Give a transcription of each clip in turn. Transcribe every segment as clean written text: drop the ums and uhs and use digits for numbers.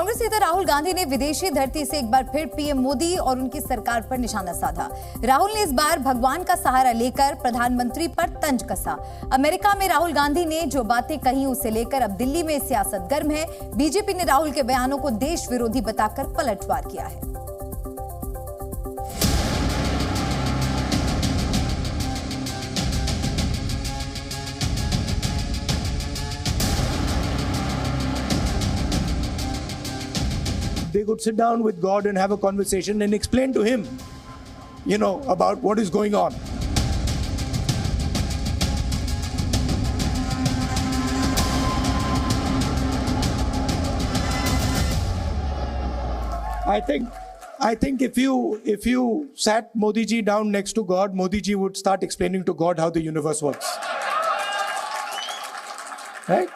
कांग्रेस नेता राहुल गांधी ने विदेशी धरती से एक बार फिर पीएम मोदी और उनकी सरकार पर निशाना साधा। राहुल ने इस बार भगवान का सहारा लेकर प्रधानमंत्री पर तंज कसा। अमेरिका में राहुल गांधी ने जो बातें कही उसे लेकर अब दिल्ली में सियासत गर्म है। बीजेपी ने राहुल के बयानों को देश विरोधी बताकर पलटवार किया है। They could sit down with God and have a conversation and explain to him, about what is going on. I think if you sat Modi ji down next to God, Modi ji would start explaining to God how the universe works. Right?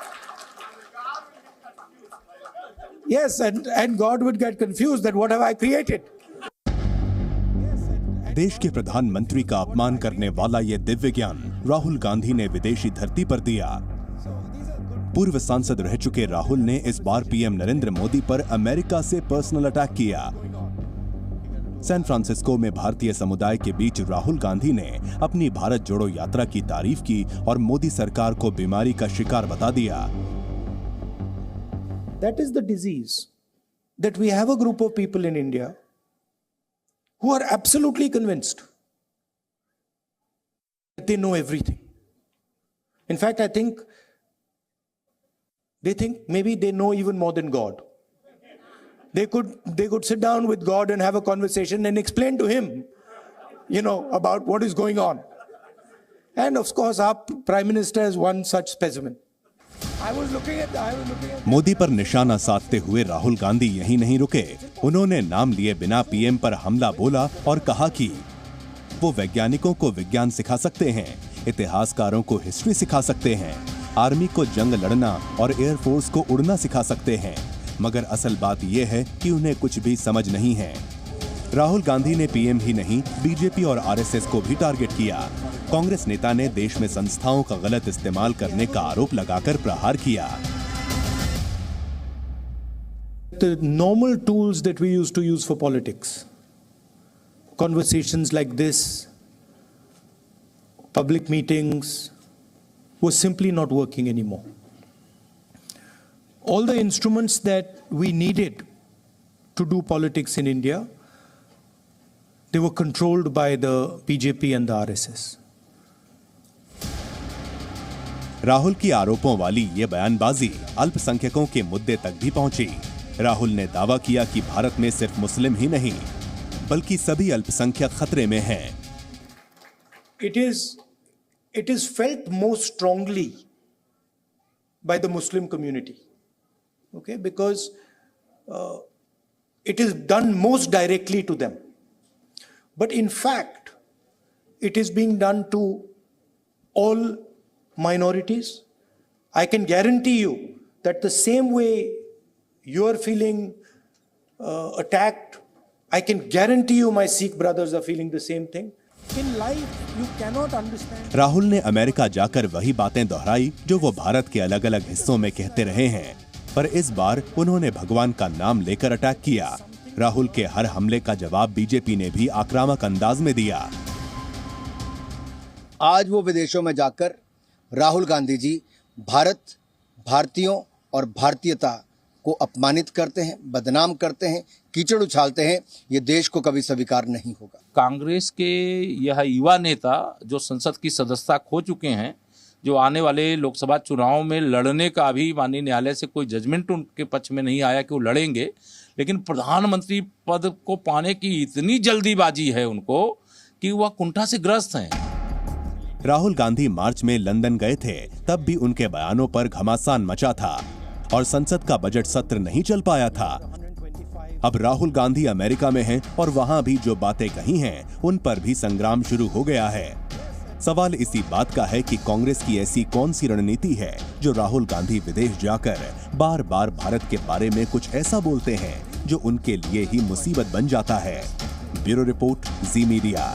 Yes, and God would get confused that what have I created? देश के प्रधानमंत्री का अपमान करने वाला ये दिव्य ज्ञान राहुल गांधी ने विदेशी धरती पर दिया। पूर्व सांसद रह चुके राहुल ने इस बार पीएम नरेंद्र मोदी पर अमेरिका से पर्सनल अटैक किया। सैन फ्रांसिस्को में भारतीय समुदाय के बीच राहुल गांधी ने अपनी भारत जोड़ो यात्रा की तारीफ की और मोदी सरकार को बीमारी का शिकार बता दिया। That is the disease, that we have a group of people in India who are absolutely convinced that they know everything. In fact, I think they think maybe they know even more than God. They could sit down with God and have a conversation and explain to him, about what is going on. And of course, our Prime Minister is one such specimen. Modi पर निशाना साधते हुए राहुल गांधी यहीं नहीं रुके। उन्होंने नाम लिए बिना पीएम पर हमला बोला और कहा कि वो वैज्ञानिकों को विज्ञान सिखा सकते हैं, इतिहासकारों को हिस्ट्री सिखा सकते हैं, आर्मी को जंग लड़ना और एयरफोर्स को उड़ना सिखा सकते हैं, मगर असल बात यह है कि उन्हें कुछ भी समझ नहीं है। राहुल गांधी ने पीएम ही नहीं बीजेपी और आरएसएस को भी टारगेट किया। कांग्रेस नेता ने देश में संस्थाओं का गलत इस्तेमाल करने का आरोप लगाकर प्रहार किया। The normal tools that we used to use for politics, conversations like this, public meetings, was simply not working anymore. All the instruments that we needed to do politics in India, they were controlled by the BJP and the RSS. Rahul की आरोपों वाली ये बयानबाजी अल्पसंख्यकों के मुद्दे तक भी पहुंची। राहुल ने दावा किया कि भारत में सिर्फ मुस्लिम ही नहीं बल्कि सभी अल्पसंख्यक खतरे में हैं। It is felt most strongly by the Muslim community, okay, because it is done most directly to them. But in fact, it is being done to all minorities. I can guarantee you that the same way you are feeling attacked, I can guarantee you my Sikh brothers are feeling the same thing. In life, you cannot understand. Rahul ने America जाकर वही बातें दोहराई जो वो भारत के अलग अलग हिस्सों में कहते रहे हैं, पर इस बार उन्होंने भगवान का नाम लेकर अटैक किया। राहुल के हर हमले का जवाब बीजेपी ने भी आक्रामक अंदाज में दिया। आज वो विदेशों में जाकर राहुल गांधी जी भारत, भारतीयों और भारतीयता को अपमानित करते हैं, बदनाम करते हैं, कीचड़ उछालते हैं। ये देश को कभी स्वीकार नहीं होगा। कांग्रेस के यह युवा नेता जो संसद की सदस्यता खो चुके हैं, जो आने वाले लोकसभा चुनाव में लड़ने का अभी माननीय न्यायालय से कोई जजमेंट उनके पक्ष में नहीं आया कि वो लड़ेंगे, लेकिन प्रधानमंत्री पद को पाने की इतनी जल्दीबाजी है उनको कि वह कुंठा से ग्रस्त हैं। राहुल गांधी मार्च में लंदन गए थे, तब भी उनके बयानों पर घमासान मचा था और संसद का बजट सत्र नहीं चल पाया था। अब राहुल गांधी अमेरिका में हैं और वहां भी जो बातें कही हैं उन पर भी संग्राम शुरू हो गया है। सवाल इसी बात का है कि कांग्रेस की ऐसी कौन सी रणनीति है जो राहुल गांधी विदेश जाकर बार बार भारत के बारे में कुछ ऐसा बोलते हैं जो उनके लिए ही मुसीबत बन जाता है। ब्यूरो रिपोर्ट, जी मीडिया।